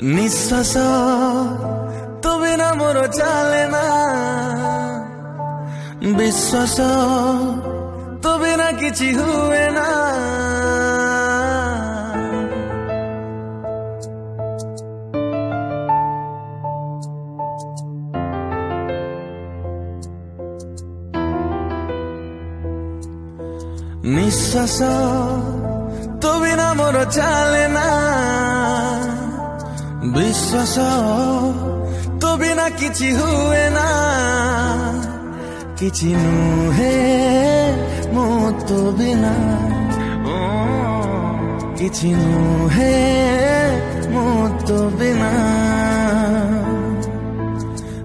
निश्वास तो बिना मोर चले ना, विश्वास तो बिना किछि हुए ना। निश्वास तो बिना मोर चले ना, विश्वास तो बिना किछि हुए ना। किछि नुहे मो तो बिना, किछि नुहे मो तो बिना।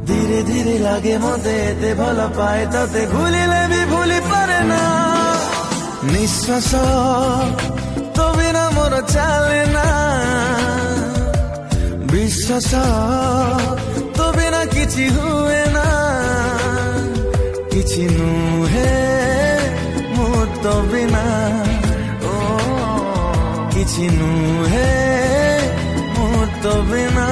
धीरे धीरे लागे मते एते भल पाए तते भूलिले भी भूली पारे ना। निश्वास तो बिना मोर चले ना, विश्वास तो बिना किछि हुए ना। किछि नुहे मो तो बिना, किछि नुहे मो तो बिना।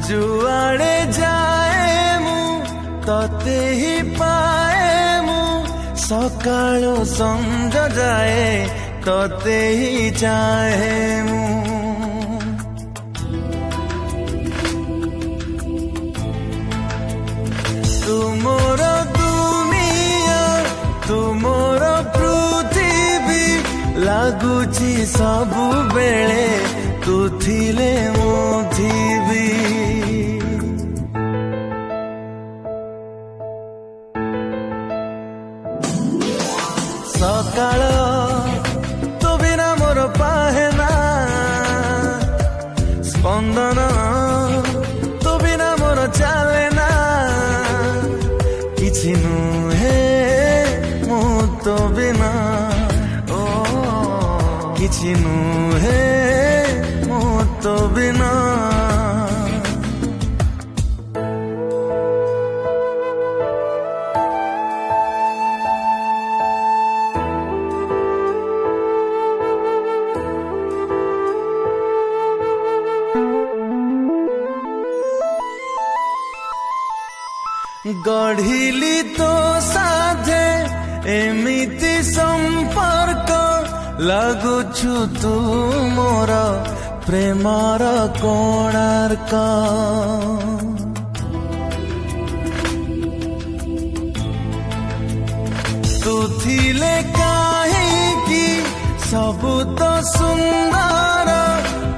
जुआड़े जाए मु तते ही पाए मु, सकाळो संज जाए तते ही चाहे मु। तुमोर दुनिया तुमोर पृथ्वी लागुची सबु बेले, तू थिले मो थिबी। सकाळ तो बिना मोर पाहे ना, स्पंदन तो बिना मोर चले ना। किछि नुहे मो तो बिना, किछि नुहे मो तो बिना। गढ़िली तो साधे एमिति संपर्क, लगुछु तू मोर प्रेमर कोणार्क। तू थिले काहेकि सबु तो सुंदर,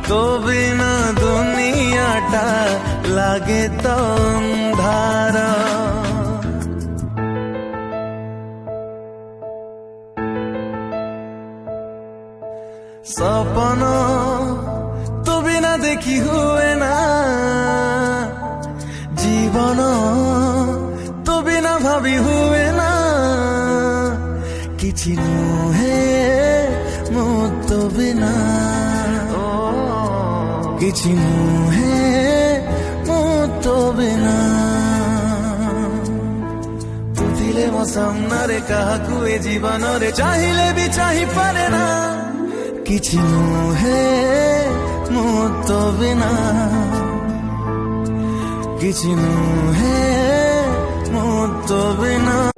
तो बिना दुनियाटा लागे तो अंधार। सपन तो बिना देखी हुए ना, जीवन तो बिना भावी हुए ना। किछि नुहे मो तो बिना, किछि नुहे मो तो बिना। तू थिले मो सामनारे काहाकु ए जीवन रे चाहिले भी चाहि पारे ना। किछि नुहे मो तो बिना, किछि नुहे मो तो बिना।